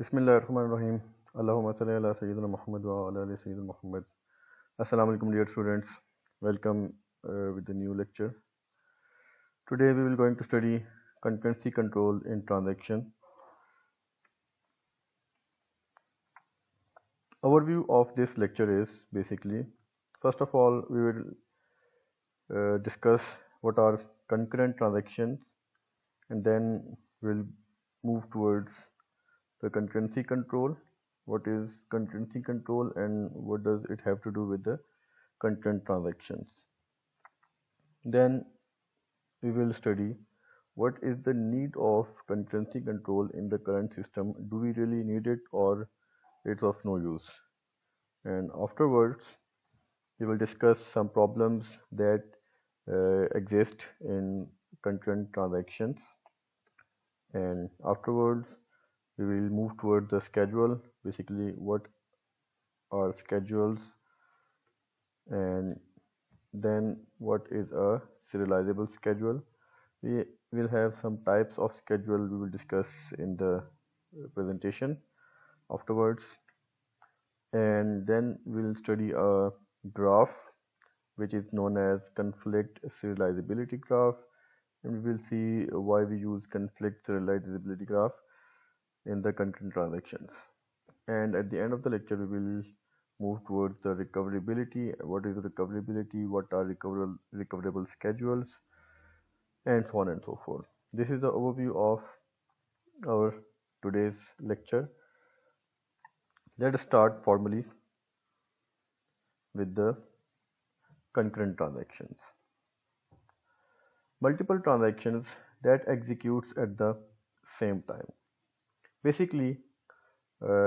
Bismillahirrahmanirrahim. Allahumma salli ala Sayyidina Muhammad wa ala ali Sayyidina Muhammad. Assalamu alaikum dear students. Welcome with the new lecture. Today we will going to study concurrency control in transaction. Overview of this lecture is basically, first of all, we will discuss what are concurrent transactions, and then we'll move towards the concurrency control. What is concurrency control and what does it have to do with the concurrent transactions? Then we will study what is the need of concurrency control in the current system. Do we really need it or it's of no use? And afterwards, we will discuss some problems that exist in concurrent transactions. And afterwards, we will move toward the schedule. Basically, what are schedules, and then what is a serializable schedule. We will have some types of schedule we will discuss in the presentation afterwards, and then we'll study a graph which is known as conflict serializability graph, and we will see why we use conflict serializability graph in the concurrent transactions. And at the end of the lecture, we will move towards the recoverability. What is recoverability? What are recoverable schedules? And so on and so forth. This is the overview of our today's lecture. Let us start formally with the concurrent transactions. Multiple transactions that executes at the same time. Basically,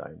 time,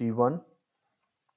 T1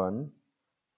1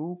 2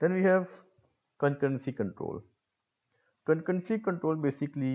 Then we have concurrency control. Concurrency control basically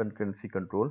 concurrency control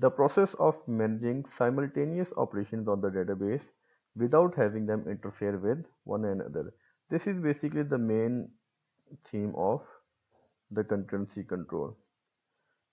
The process of managing simultaneous operations on the database without having them interfere with one another. This is basically the main theme of the concurrency control.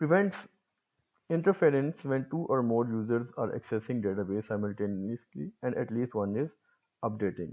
Prevents interference when two or more users are accessing database simultaneously and at least one is updating.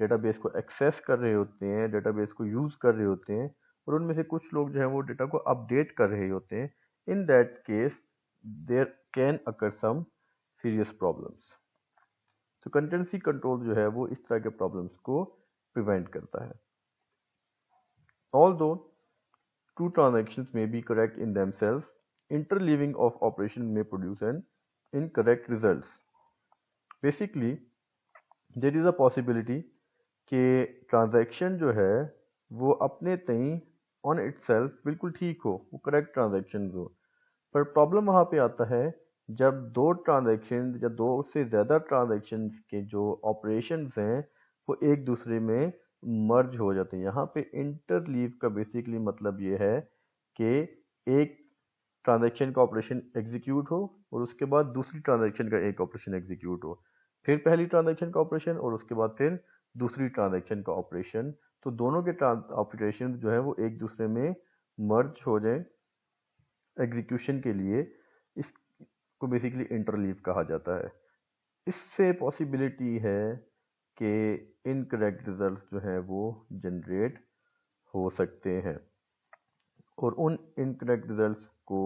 Data base کو access کر رہے ہوتے ہیں، data base کو use کر رہے ہوتے ہیں، اور ان میں سے کچھ لوگ جو ہیں وہ ڈیٹا کو اپڈیٹ کر رہے ہوتے ہیں. In that case there can occur some serious problems. تو کنکرنسی کنٹرول جو ہے وہ اس طرح کے پرابلمس کو پریونٹ کرتا ہے. Although two transactions may be correct in themselves, interleaving of operation may produce an incorrect results. Basically, there is a possibility کہ ٹرانزیکشن جو ہے وہ اپنے تئیں آن اٹ سیلف بالکل ٹھیک ہو، وہ کریکٹ ٹرانزیکشن ہو، پر پرابلم وہاں پہ آتا ہے جب دو ٹرانزیکشن یا دو سے زیادہ ٹرانزیکشن کے جو آپریشنز ہیں وہ ایک دوسرے میں مرج ہو جاتے ہیں. یہاں پہ انٹر لیو کا بیسیکلی مطلب یہ ہے کہ ایک ٹرانزیکشن کا آپریشن ایگزیکیوٹ ہو اور اس کے بعد دوسری ٹرانزیکشن کا ایک آپریشن ایگزیکیوٹ ہو، پھر پہلی ٹرانزیکشن کا آپریشن اور اس کے بعد پھر دوسری ٹرانزیکشن کا آپریشن. تو دونوں کے آپریشن جو ہیں وہ ایک دوسرے میں مرج ہو جائیں ایگزیکیوشن کے لیے. اس کو بیسیکلی انٹرلیو کہا جاتا ہے. اس سے پاسبلٹی ہے کہ انکریکٹ ریزلٹس جو ہیں وہ جنریٹ ہو سکتے ہیں، اور ان انکریکٹ ریزلٹس کو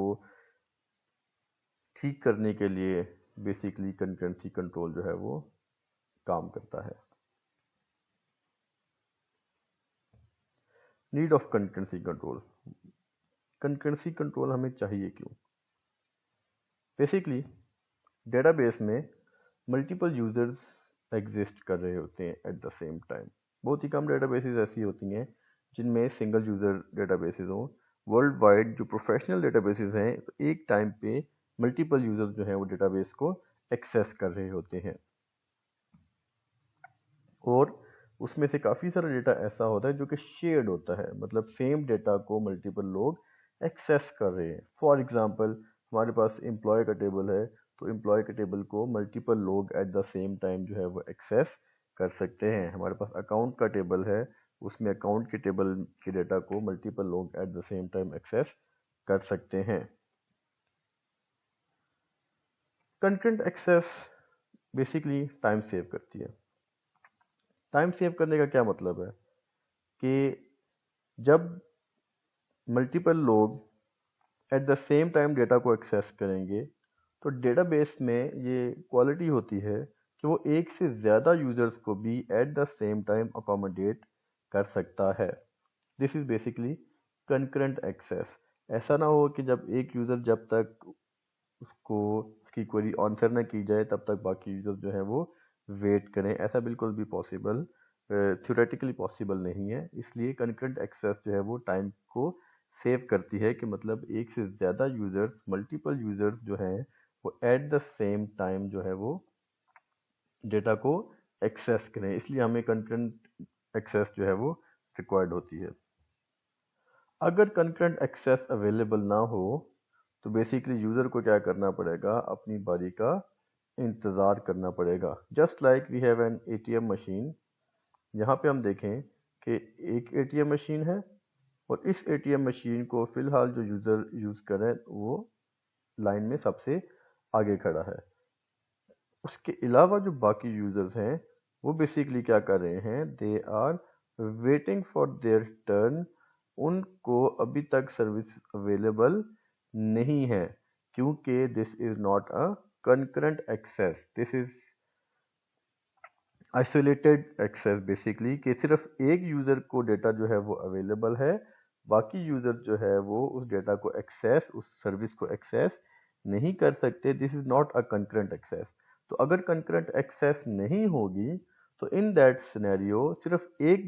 ٹھیک کرنے کے لیے بیسیکلی کنکرنسی کنٹرول جو ہے وہ کام کرتا ہے. Need of concurrency control. Concurrency control ہمیں چاہیے کیوں؟ بیسیکلی ڈیٹا بیس میں ملٹیپل یوزرز ایگزسٹ کر رہے ہوتے ہیں ایٹ دا سیم ٹائم. بہت ہی کم ڈیٹا بیسز ایسی ہوتی ہیں جن میں سنگل یوزر ڈیٹا بیسز ہوں. ورلڈ وائڈ جو پروفیشنل ڈیٹا بیسز ہیں تو ایک ٹائم پہ ملٹیپل یوزر جو ہیں وہ ڈیٹا بیس کو ایکسیس کر رہے ہوتے ہیں، اور اس میں سے کافی سارا ڈیٹا ایسا ہوتا ہے جو کہ شیئرڈ ہوتا ہے، مطلب سیم ڈیٹا کو ملٹیپل لوگ ایکسیس کر رہے ہیں. فار ایگزامپل ہمارے پاس امپلائی کا ٹیبل ہے تو امپلائی کے ٹیبل کو ملٹیپل لوگ ایٹ دا سیم ٹائم جو ہے وہ ایکسیس کر سکتے ہیں. ہمارے پاس اکاؤنٹ کا ٹیبل ہے، اس میں اکاؤنٹ کے ٹیبل کے ڈیٹا کو ملٹیپل لوگ at the same time access کر سکتے ہیں. Content access basically time save کرتی ہے. ٹائم سیو کرنے کا کیا مطلب ہے کہ جب ملٹیپل لوگ at the same time data کو ایکسیس کریں گے تو ڈیٹا بیس میں یہ کوالٹی ہوتی ہے کہ وہ ایک سے زیادہ یوزرز کو بھی at the same time accommodate کر سکتا ہے. This is basically concurrent access. ایسا نہ ہو کہ جب ایک یوزر جب تک اس کی کوئری آنسر نہ کی جائے تب تک باقی یوزر جو ہیں وہ ویٹ کریں. ایسا بالکل بھی پاسبل تھیوریٹیکلی پاسبل نہیں ہے. اس لیے کنکرنٹ ایکسیس جو ہے وہ ٹائم کو سیو کرتی ہے کہ مطلب ایک سے زیادہ یوزرز ملٹیپل یوزرز جو ہیں وہ ایٹ دا سیم ٹائم جو ہے وہ ڈیٹا کو ایکسیس کریں. اس لیے ہمیں کنکرنٹ ایکسیس جو ہے وہ ریکوائرڈ ہوتی ہے. اگر کنکرنٹ ایکسیس اویلیبل نہ ہو تو بیسیکلی یوزر کو کیا کرنا پڑے گا؟ اپنی باری کا انتظار کرنا پڑے گا. Just like we have an A T M machine. یہاں پہ ہم دیکھیں کہ ایک اے ٹی ایم مشین ہے اور اس اے ٹی ایم مشین کو فی الحال جو یوزر یوز کریں وہ لائن میں سب سے آگے کھڑا ہے. اس کے علاوہ جو باقی یوزرز ہیں وہ بیسیکلی کیا کر رہے ہیں؟ They are waiting for their turn. ان کو ابھی تک سروس اویلیبل نہیں ہے کیونکہ this is not a concurrent access. This is isolated access basically کہ صرف ایک یوزر کو ڈیٹا جو ہے وہ اویلیبل ہے، باقی یوزر جو ہے وہ اس ڈیٹا کو ایکسیس اس سروس کو ایکسیس نہیں کر سکتے. This is not a concurrent access. تو اگر کنکرنٹ ایکسیس نہیں ہوگی تو ان دیٹ سینیریو صرف ایک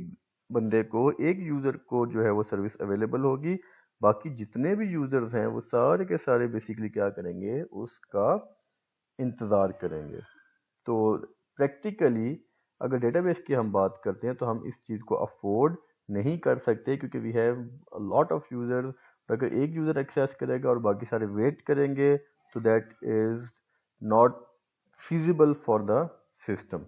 بندے کو ایک یوزر کو جو ہے وہ سروس اویلیبل ہوگی، باقی جتنے بھی یوزرز ہیں وہ سارے کے سارے بیسیکلی کیا کریں گے؟ اس کا انتظار کریں گے. تو پریکٹیکلی اگر ڈیٹا بیس کی ہم بات کرتے ہیں تو ہم اس چیز کو افورڈ نہیں کر سکتے کیونکہ we have lot of user. اگر ایک یوزر ایکسیس کرے گا اور باقی سارے ویٹ کریں گے تو that is not feasible for the system.